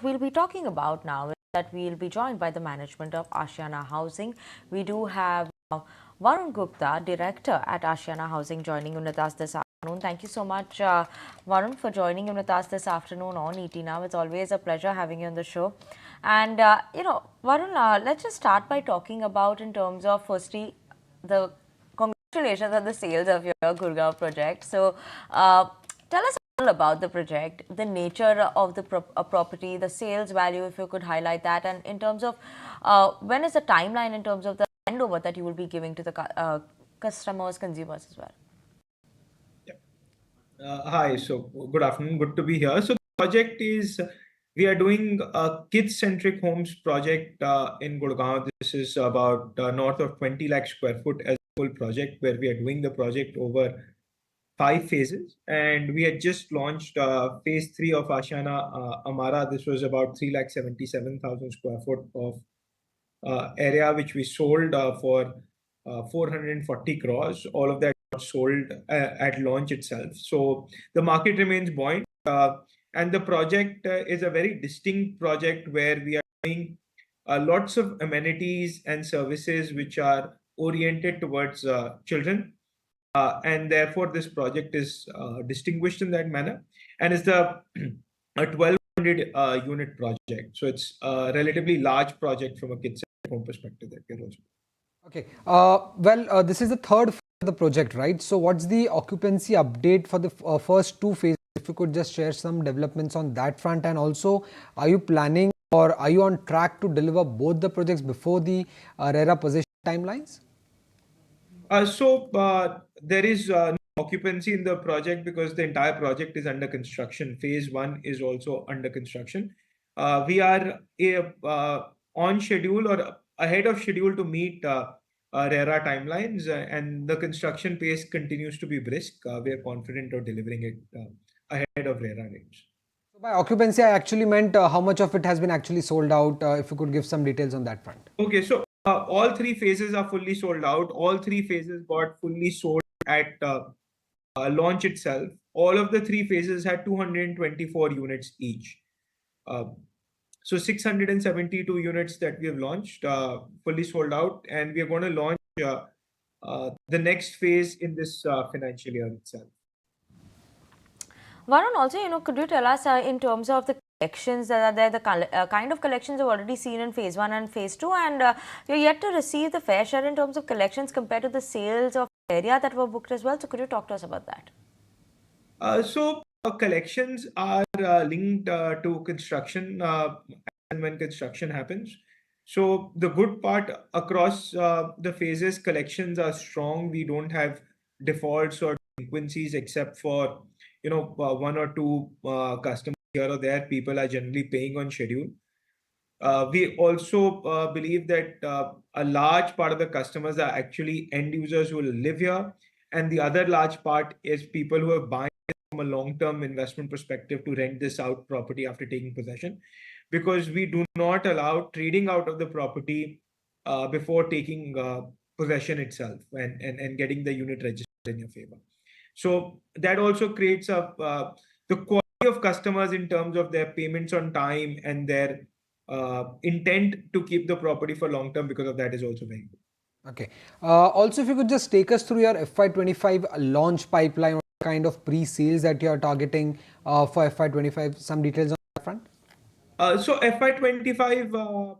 we'll be talking about now is that we'll be joined by the management of Ashiana Housing. We do have Varun Gupta, director at Ashiana Housing, joining in with us this afternoon. Thank you so much, Varun, for joining in with us this afternoon on ET Now. It's always a pleasure having you on the show. And, Varun, let's just start by talking about, in terms of, firstly, the congratulations on the sales of your Gurgaon project. So, tell us all about the project, the nature of the property, the sales value, if you could highlight that, and in terms of when is the timeline in terms of the handover that you will be giving to the customers, consumers as well. Hi, so good afternoon. Good to be here. So the project is we are doing a kids-centric homes project in Gurgaon. This is about north of 20 lakh square foot as a full project where we are doing the project over 5 phases. And we had just launched phase three of Ashiana Amara. This was about 3,77,000 square foot of area which we sold for 440 crores. All of that got sold at launch itself. So the market remains buoyant. And the project is a very distinct project where we are doing lots of amenities and services which are oriented towards children. And therefore, this project is distinguished in that manner and is the a 1200 unit project. So it's a relatively large project from a kids home perspective that we're also. Okay. This is the third phase of the project, right? So what's the occupancy update for the first two phases? If you could just share some developments on that front. And also, are you planning or are you on track to deliver both the projects before the RERA possession timelines? There is no occupancy in the project because the entire project is under construction. Phase one is also under construction. We are on schedule or ahead of schedule to meet RERA timelines, and the construction pace continues to be brisk. We are confident of delivering it ahead of RERA rates. So by occupancy, I actually meant how much of it has been actually sold out. If you could give some details on that front. Okay, so all three phases are fully sold out. All three phases got fully sold at launch itself. All of the three phases had 224 units each. So 672 units that we have launched, fully sold out, and we are going to launch the next phase in this financial year itself. Varun, also, could you tell us in terms of the collections that are there, the kind of collections you've already seen in phase one and phase two, and you're yet to receive the fair share in terms of collections compared to the sales of area that were booked as well. So could you talk to us about that? Collections are linked to construction and when construction happens. So the good part across the phases, collections are strong. We don't have defaults or delinquencies except for one or two customers here or there. People are generally paying on schedule. We also believe that a large part of the customers are actually end users who live here, and the other large part is people who are buying from a long-term investment perspective to rent this out property after taking possession, because we do not allow trading out of the property before taking possession itself and getting the unit registered in your favor. So that also creates the quality of customers in terms of their payments on time and their intent to keep the property for long term because of that is also very good. Okay. Also, if you could just take us through your FY25 launch pipeline, what kind of pre-sales that you are targeting for FY25, some details on that front? So FY25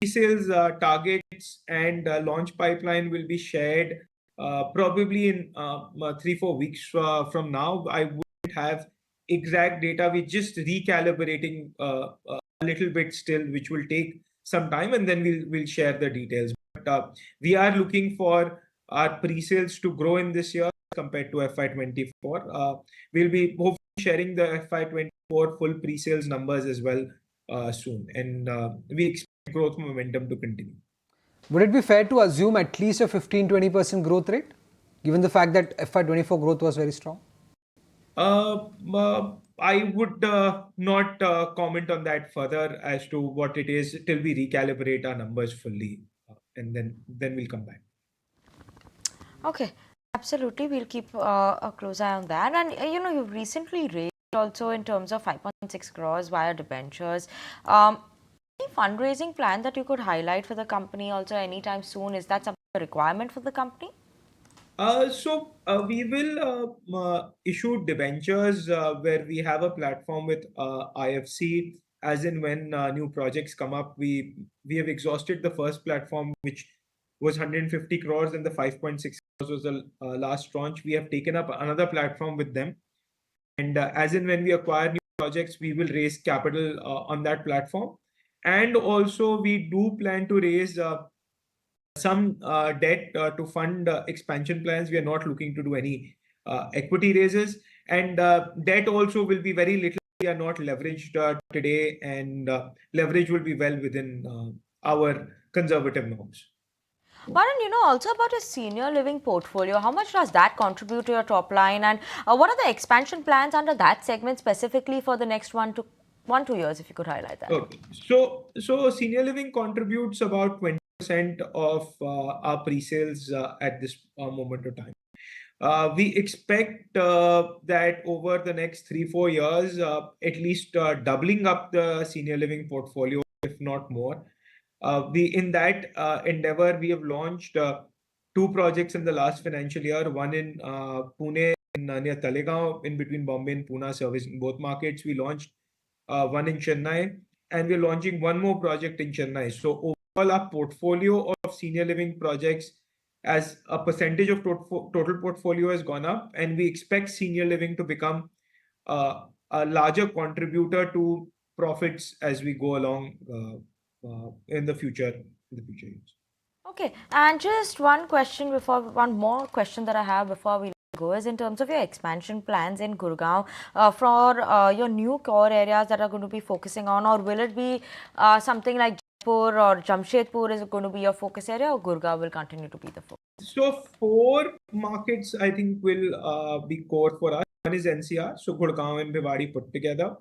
pre-sales targets and launch pipeline will be shared probably in 3-4 weeks from now. I wouldn't have exact data. We're just recalibrating a little bit still, which will take some time, and then we'll share the details. But we are looking for our pre-sales to grow in this year compared to FY24. We'll be hopefully sharing the FY24 full pre-sales numbers as well soon, and we expect growth momentum to continue. Would it be fair to assume at least a 15-20% growth rate, given the fact that FY24 growth was very strong? I would not comment on that further as to what it is till we recalibrate our numbers fully, and then we'll come back. Okay, absolutely. We'll keep a close eye on that. And you've recently raised also in terms of 5.6 crores via debentures. Any fundraising plan that you could highlight for the company also anytime soon? Is that something a requirement for the company? We will issue debentures where we have a platform with IFC, as in when new projects come up. We have exhausted the first platform, which was 150 crores, and the 5.6 crores was the last tranche. We have taken up another platform with them, and as in when we acquire new projects, we will raise capital on that platform. And also, we do plan to raise some debt to fund expansion plans. We are not looking to do any equity raises, and debt also will be very little. We are not leveraged today, and leverage will be well within our conservative norms. Varun, also about a senior living portfolio, how much does that contribute to your top line, and what are the expansion plans under that segment specifically for the next 2 years, if you could highlight that? Okay, so senior living contributes about 20% of our pre-sales at this moment of time. We expect that over the next 3-4 years, at least doubling up the senior living portfolio, if not more. We in that endeavor, we have launched two projects in the last financial year. One in Pune, near Talegaon, in between Bombay and Pune, servicing both markets. We launched one in Chennai, and we're launching one more project in Chennai. So overall, our portfolio of senior living projects as a percentage of total portfolio has gone up, and we expect senior living to become a larger contributor to profits as we go along in the future years. Okay, and just one more question that I have before we go is in terms of your expansion plans in Gurgaon for your new core areas that are going to be focusing on, or will it be something like Jaipur or Jamshedpur is going to be your focus area, or Gurgaon will continue to be the focus? So 4 markets I think will be core for us. One is NCR, so Gurgaon and Bhiwadi put together.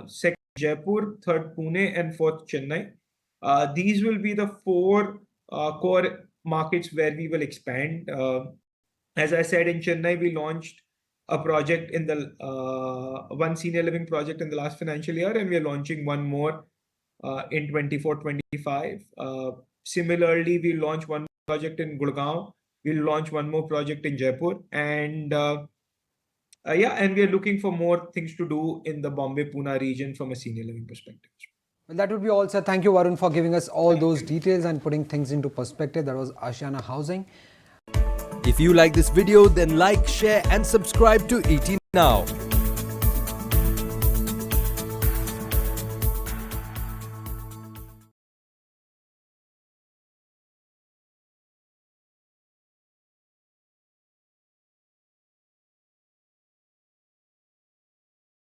Second, Jaipur. Third, Pune, and fourth, Chennai. These will be the 4 core markets where we will expand. As I said, in Chennai, we launched a project in the one senior living project in the last financial year, and we are launching one more in 24-25. Similarly, we launch one project in Gurgaon. We'll launch one more project in Jaipur, and and we are looking for more things to do in the Bombay-Pune region from a senior living perspective. Well, that would be all, sir. Thank you, Varun, for giving us all those details and putting things into perspective. That was Ashiana Housing. If you like this video, then like, share and subscribe to ET Now.